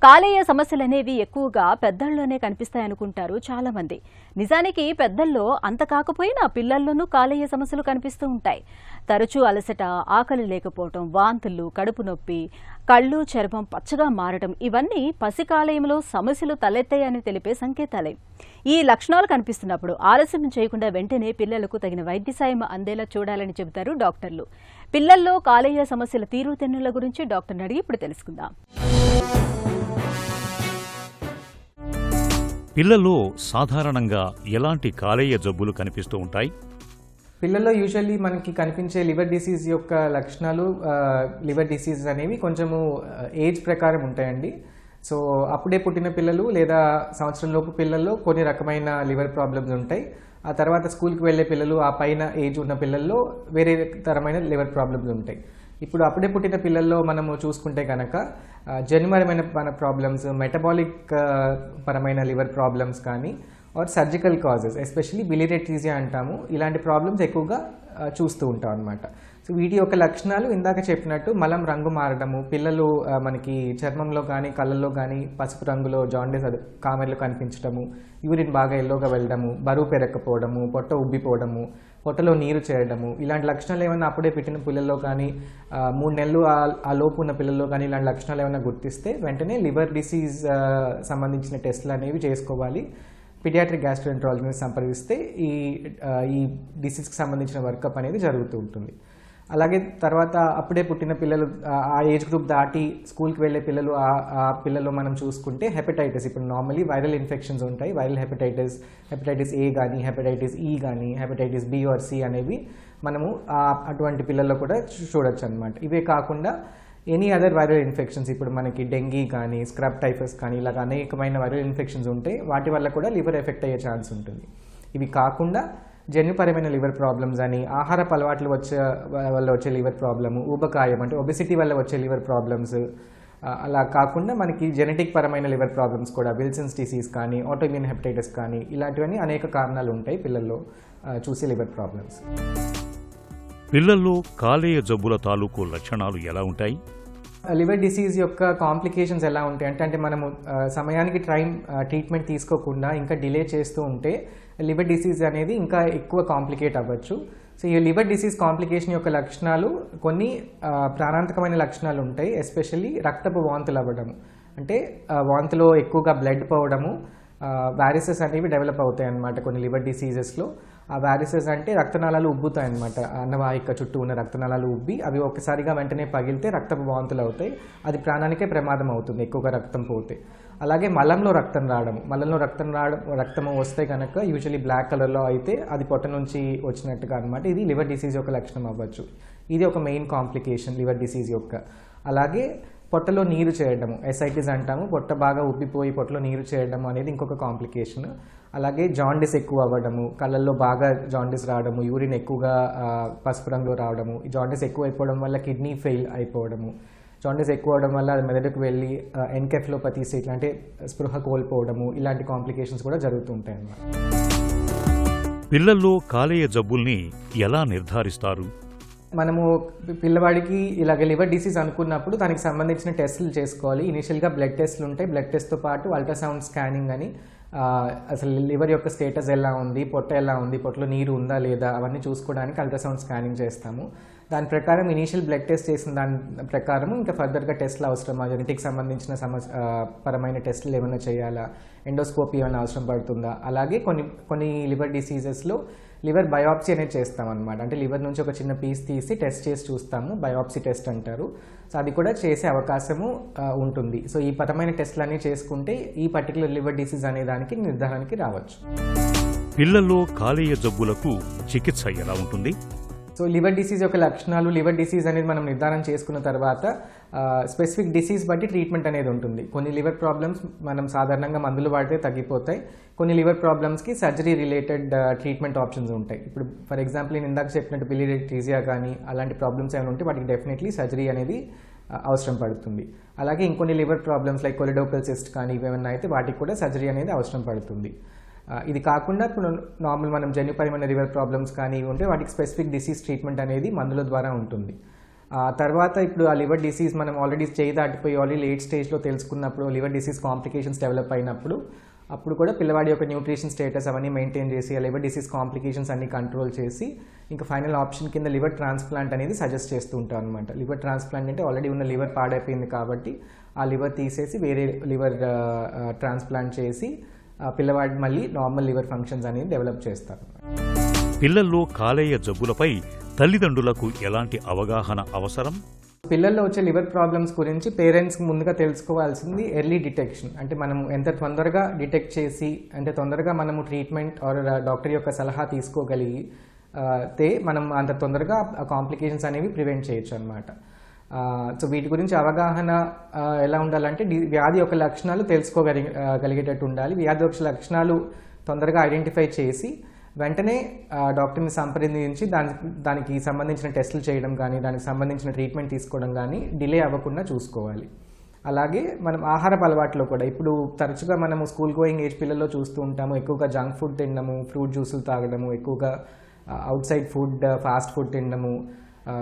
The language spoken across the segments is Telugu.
కాలేయ సమస్యలనేవి ఎక్కువగా పెద్దల్లోనే కనిపిస్తాయనుకుంటారు చాలా మంది. నిజానికి పెద్దల్లో అంత కాకపోయినా పిల్లల్లోనూ కాలేయ సమస్యలు కనిపిస్తూ ఉంటాయి. తరచూ అలసట, ఆకలి లేకపోవడం, వాంతులు, కడుపు నొప్పి, కళ్ళు చర్మం పచ్చగా మారడం ఇవన్నీ పసికాలేయంలో సమస్యలు తలెత్తాయని తెలిపే సంకేతాలే. ఈ లక్షణాలు కనిపిస్తున్నప్పుడు ఆలస్యం చేయకుండా వెంటనే పిల్లలకు తగిన వైద్య సాయం అందేలా చూడాలని చెబుతారు డాక్టర్లు. పిల్లల్లో కాలేయ సమస్యల తీరుతెన్నుల గురించి డాక్టర్ని అడిగి ఇప్పుడు తెలుసుకుందాం. పిల్లల్లో సాధారణంగా ఎలాంటి కాలేయ జబ్బులు కనిపిస్తూ ఉంటాయి? పిల్లల్లో యూజువల్లీ మనకి కనిపించే లివర్ డిసీజ్ యొక్క లక్షణాలు లివర్ డిసీజ్ అనేవి కొంచెము ఏజ్ ప్రకారం ఉంటాయండి. సో అప్పుడే పుట్టిన పిల్లలు లేదా సంవత్సరంలోపు పిల్లల్లో కొన్ని రకమైన లివర్ ప్రాబ్లమ్స్ ఉంటాయి. ఆ తర్వాత స్కూల్కి వెళ్ళే పిల్లలు, ఆ పైన ఏజ్ ఉన్న పిల్లల్లో వేరే తరమైన లివర్ ప్రాబ్లమ్స్ ఉంటాయి. ఇప్పుడు అప్పుడే పుట్టిన పిల్లల్లో మనము చూసుకుంటే కనుక జన్యుపరమైన ప్రాబ్లమ్స్, మెటబాలిక్ పరమైన లివర్ ప్రాబ్లమ్స్ కానీ are surgical causes, especially biliary అంటాము, ఇలాంటి ప్రాబ్లమ్స్ ఎక్కువగా చూస్తూ ఉంటాం అన్నమాట. సో వీటి యొక్క లక్షణాలు ఇందాక చెప్పినట్టు మలం రంగు మారడము, పిల్లలు మనకి చర్మంలో కానీ కళ్ళల్లో కానీ పసుపు రంగులో జాండీస్ కామెర్లు కనిపించడము, యూరిన్ బాగా ఎల్లోగా వెళ్ళడము, బరువు పెరగకపోవడము, పొట్ట ఉబ్బిపోవడము, పొట్టలో నీరు చేరడము, ఇలాంటి లక్షణాలు ఏమైనా అప్పుడే పెట్టిన పిల్లల్లో కానీ 3 నెలలు ఆ లోపు ఉన్న పిల్లల్లో కానీ ఇలాంటి లక్షణాలు ఏమైనా గుర్తిస్తే వెంటనే లివర్ డిసీజ్ సంబంధించిన టెస్టులు అనేవి చేసుకోవాలి. పీడియాట్రిక్ గ్యాస్ట్రోఎంట్రాలజిస్ట్ని సంప్రదిస్తే ఈ డిసీజ్కి సంబంధించిన వర్కప్ అనేది జరుగుతూ ఉంటుంది. అలాగే తర్వాత అప్పుడే పుట్టిన పిల్లలు, ఆ ఏజ్ గ్రూప్ దాటి స్కూల్కి వెళ్ళే పిల్లలు, ఆ పిల్లలు మనం చూసుకుంటే హెపటైటిస్, ఇప్పుడు నార్మలీ వైరల్ ఇన్ఫెక్షన్స్ ఉంటాయి, వైరల్ హెపటైటిస్ ఏ కానీ, హెపటైటిస్ ఈ కానీ, హెపటైటిస్ బి ఆర్ సి అనేవి మనము అటువంటి పిల్లల్లో కూడా చూడొచ్చు అనమాట. ఇవే కాకుండా ఎనీ అదర్ వైరల్ ఇన్ఫెక్షన్స్, ఇప్పుడు మనకి డెంగీ కానీ, స్క్రబ్ టైఫస్ కానీ, ఇలాగ అనేకమైన వైరల్ ఇన్ఫెక్షన్స్ ఉంటాయి, వాటి వల్ల కూడా లివర్ ఎఫెక్ట్ అయ్యే ఛాన్స్ ఉంటుంది. ఇవి కాకుండా జన్యుపరమైన లివర్ ప్రాబ్లమ్స్ అని, ఆహారపు అలవాట్లు వల్ల వచ్చే లివర్ ప్రాబ్లము, ఊబకాయం అంటే ఒబెసిటీ వల్ల వచ్చే లివర్ ప్రాబ్లమ్స్, అలా కాకుండా మనకి జెనెటిక్ పరమైన లివర్ ప్రాబ్లమ్స్ కూడా, విల్సన్స్ డిసీజ్ కానీ, ఆటోఇమ్యూన్ హెపటైటిస్ కానీ, ఇలాంటివన్నీ అనేక కారణాలు ఉంటాయి పిల్లల్లో చూసే లివర్ ప్రాబ్లమ్స్. పిల్లల్లో కాలేయ జబ్బుల తాలూకు లక్షణాలు ఎలా ఉంటాయి? లివర్ డిసీజ్ యొక్క కాంప్లికేషన్స్ ఎలా ఉంటాయి అంటే మనము సమయానికి ట్రీట్మెంట్ తీసుకోకుండా ఇంకా డిలే చేస్తూ ఉంటే లివర్ డిసీజ్ అనేది ఇంకా ఎక్కువ కాంప్లికేట్ అవ్వచ్చు. సో ఈ లివర్ డిసీజ్ కాంప్లికేషన్ యొక్క లక్షణాలు కొన్ని ప్రాణాంతకమైన లక్షణాలు ఉంటాయి. ఎస్పెషల్లీ రక్తపు వాంతులు అవ్వడము, అంటే వాంతులో ఎక్కువగా బ్లడ్ పోవడము, వారిసెస్ అనేవి డెవలప్ అవుతాయి అన్నమాట కొన్ని లివర్ డిసీజెస్లో. ఆ వారిసెస్ అంటే రక్తనాళాలు ఉబ్బుతాయి అన్నమాట, అన్నవాహిక చుట్టూ ఉన్న రక్తనాళాలు ఉబ్బి అవి ఒక్కసారిగా వెంటనే పగిలితే రక్తపు వాంతులు అవుతాయి. అది ప్రాణానికే ప్రమాదం అవుతుంది ఎక్కువగా రక్తం పోతే. అలాగే మలంలో రక్తము వస్తే కనుక యూజువలీ బ్లాక్ కలర్లో అయితే అది పొట్ట నుంచి వచ్చినట్టుగా అనమాట. ఇది లివర్ డిసీజ్ యొక్క లక్షణం అవ్వచ్చు. ఇది ఒక మెయిన్ కాంప్లికేషన్ లివర్ డిసీజ్ యొక్క. అలాగే పొట్టలో నీరు చేరడము, ఎసైటిస్ అంటాము, పొట్ట బాగా ఉబ్బిపోయి పొట్టలో నీరు చేయడము అనేది ఇంకొక కాంప్లికేషన్. అలాగే జాండీస్ ఎక్కువ అవ్వడము, కళ్ళల్లో బాగా జాండీస్ రావడము, యూరిన్ ఎక్కువగా పసుపు రంగులో రావడము, ఈ జాండీస్ ఎక్కువ అయిపోవడం వల్ల కిడ్నీ ఫెయిల్ అయిపోవడము, జాండీస్ ఎక్కువ అవడం వల్ల అది మెదడుకు వెళ్ళి ఎన్కెఫ్లోపతీస్ ఇట్లాంటి స్పృహ కోల్పోవడము, ఇలాంటి కాంప్లికేషన్స్ కూడా జరుగుతూ ఉంటాయి అన్నమాట. పిల్లల్లో కాలేయ జబ్బుల్ని ఎలా నిర్ధారిస్తారు? మనము పిల్లవాడికి ఇలాగ లివర్ డిసీజ్ అనుకున్నప్పుడు దానికి సంబంధించిన టెస్టులు చేసుకోవాలి. ఇనిషియల్గా బ్లడ్ టెస్టులు ఉంటాయి. బ్లడ్ టెస్ట్తో పాటు అల్ట్రాసౌండ్ స్కానింగ్ అని, అసలు లివర్ యొక్క స్టేటస్ ఎలా ఉంది, పొట్ట ఎలా ఉంది, పొట్టలో నీరు ఉందా లేదా అవన్నీ చూసుకోవడానికి అల్ట్రాసౌండ్ స్కానింగ్ చేస్తాము. దాని ప్రకారం ఇనీషియల్ బ్లడ్ టెస్ట్ చేసిన దాని ప్రకారం ఇంకా ఫర్దర్గా టెస్టులు అవసరమా, జెనెటిక్ సంబంధించిన పరమైన టెస్టులు ఏమైనా చేయాలా, ఎండోస్కోపీ ఏమైనా అవసరం పడుతుందా. అలాగే కొన్ని లివర్ డిసీజెస్లో లివర్ బయాప్సీ అనేది చేస్తాం అనమాట. అంటే లివర్ నుంచి ఒక చిన్న పీస్ తీసి టెస్ట్ చేసి చూస్తాము, బయాప్సీ టెస్ట్ అంటారు. సో అది కూడా చేసే అవకాశము ఉంటుంది. సో ఈ పరమైన టెస్టులు అన్నీ చేసుకుంటే ఈ పర్టికులర్ లివర్ డిసీజ్ అనే దానికి నిర్ధారణకి రావచ్చు. పిల్లల్లో కాలేయ జబ్బులకు చికిత్స ఎలా ఉంటుంది? సో లివర్ డిసీజ్ యొక్క లక్షణాలు, లివర్ డిసీజ్ అనేది మనం నిర్ధారణ చేసుకున్న తర్వాత స్పెసిఫిక్ డిసీజ్ బట్టి ట్రీట్మెంట్ అనేది ఉంటుంది. కొన్ని లివర్ ప్రాబ్లమ్స్ మనం సాధారణంగా మందులు వాడితే తగ్గిపోతాయి. కొన్ని లివర్ ప్రాబ్లమ్స్కి సర్జరీ రిలేటెడ్ ట్రీట్మెంట్ ఆప్షన్స్ ఉంటాయి. ఇప్పుడు ఫర్ ఎగ్జాంపుల్ నేను ఇందాక చెప్పినట్టు బిలియరీ కానీ అలాంటి ప్రాబ్లమ్స్ ఏమైనా ఉంటే వాటికి డెఫినెట్లీ సర్జరీ అనేది అవసరం పడుతుంది. అలాగే ఇంకొన్ని లివర్ ప్రాబ్లమ్స్ లైక్ కొలిడోకల్ సిస్ట్ కానీ ఇవేమన్నా అయితే వాటికి కూడా సర్జరీ అనేది అవసరం పడుతుంది. ఇది కాకుండా ఇప్పుడు నార్మల్ మనం జన్యుపరమైన లివర్ ప్రాబ్లమ్స్ కానీ ఉంటే వాటికి స్పెసిఫిక్ డిసీజ్ ట్రీట్మెంట్ అనేది మందుల ద్వారా ఉంటుంది. తర్వాత ఇప్పుడు ఆ లివర్ డిసీజ్ మనం ఆల్రెడీ చేయి దాటిపోయి ఆల్రెడీ లేట్ స్టేజ్లో తెలుసుకున్నప్పుడు లివర్ డిసీజ్ కాంప్లికేషన్స్ డెవలప్ అయినప్పుడు అప్పుడు కూడా పిల్లవాడి యొక్క న్యూట్రిషన్ స్టేటస్ అవన్నీ మెయింటైన్ చేసి ఆ లివర్ డిసీజ్ కాంప్లికేషన్స్ అన్ని కంట్రోల్ చేసి ఇంకా ఫైనల్ ఆప్షన్ కింద లివర్ ట్రాన్స్ప్లాంట్ అనేది సజెస్ట్ చేస్తూ ఉంటాం అనమాట. లివర్ ట్రాన్స్ప్లాంట్ అంటే ఆల్రెడీ ఉన్న లివర్ పాడైపోయింది కాబట్టి ఆ లివర్ తీసేసి వేరే లివర్ ట్రాన్స్ప్లాంట్ చేసి పిల్లవాడి మళ్ళీ నార్మల్ లివర్ ఫంక్షన్స్ అనేది డెవలప్ చేస్తారు. పిల్లల్లో కాలేయ జబ్బులపై తల్లిదండ్రులకు ఎలాంటి అవగాహన అవసరం? పిల్లల్లో వచ్చే లివర్ ప్రాబ్లమ్స్ గురించి పేరెంట్స్ ముందుగా తెలుసుకోవాల్సింది ఎర్లీ డిటెక్షన్. అంటే మనం ఎంత తొందరగా డిటెక్ట్ చేసి అంటే తొందరగా మనము ట్రీట్మెంట్ ఆర్ డాక్టర్ యొక్క సలహా తీసుకోగలిగితే మనం అంత తొందరగా కాంప్లికేషన్స్ అనేవి ప్రివెంట్ చేయొచ్చు అనమాట. సో వీటి గురించి అవగాహన ఎలా ఉండాలంటే వ్యాధి యొక్క లక్షణాలు తెలుసుకోగలిగేటట్టు ఉండాలి. వ్యాధి యొక్క లక్షణాలు తొందరగా ఐడెంటిఫై చేసి వెంటనే డాక్టర్ని సంప్రదించి దానికి సంబంధించిన టెస్టులు చేయడం కానీ దానికి సంబంధించిన ట్రీట్మెంట్ తీసుకోవడం కానీ డిలే అవ్వకుండా చూసుకోవాలి. అలాగే మనం ఆహారపు అలవాట్లో కూడా ఇప్పుడు తరచుగా మనము స్కూల్ గోయింగ్ ఏజ్ పిల్లల్లో చూస్తూ ఉంటాము. ఎక్కువగా జంక్ ఫుడ్ తినడము, ఫ్రూట్ జ్యూసులు తాగడము, ఎక్కువగా out side food, fast food తినడము,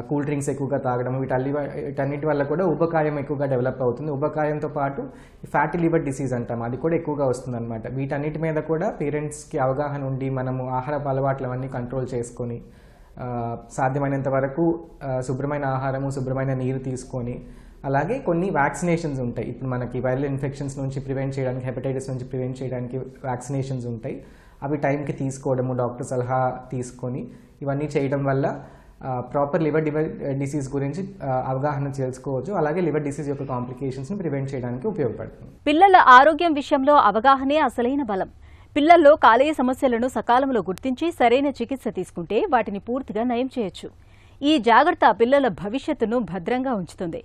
కూల్ డ్రింక్స్ ఎక్కువగా తాగడం, వీటన్నిటి వల్ల కూడా ఉబకాయం ఎక్కువగా డెవలప్ అవుతుంది. ఉబకాయంతో పాటు ఫ్యాటీ లివర్ డిసీజ్ అంటాం, అది కూడా ఎక్కువగా వస్తుంది అనమాట. వీటన్నిటి మీద కూడా పేరెంట్స్కి అవగాహన ఉండి మనము ఆహారపు అలవాట్లు అవన్నీ కంట్రోల్ చేసుకొని సాధ్యమైనంత వరకు శుభ్రమైన ఆహారము, శుభ్రమైన నీరు తీసుకొని అలాగే కొన్ని వ్యాక్సినేషన్స్ ఉంటాయి. ఇప్పుడు మనకి వైరల్ ఇన్ఫెక్షన్స్ నుంచి ప్రివెంట్ చేయడానికి, హెపటైటిస్ నుంచి ప్రివెంట్ చేయడానికి వ్యాక్సినేషన్స్ ఉంటాయి. అవి టైంకి తీసుకోవడము, డాక్టర్ సలహా తీసుకొని ఇవన్నీ చేయడం వల్ల ప్రాపర్ లివర్ డిసీజ్ గురించి అవగాహన తెలుసుకోవచ్చు. అలాగే లివర్ డిసీజ్ యొక్క కాంప్లికేషన్స్ని ప్రివెంట్ చేయడానికి ఉపయోగపడుతుంది. పిల్లల ఆరోగ్యం విషయంలో అవగాహనే అసలైన బలం. పిల్లల్లో కాలేయ సమస్యలను సకాలంలో గుర్తించి సరైన చికిత్స తీసుకుంటే వాటిని పూర్తిగా నయం చేయొచ్చు. ఈ జాగ్రత్త పిల్లల భవిష్యత్తును భద్రంగా ఉంచుతుంది.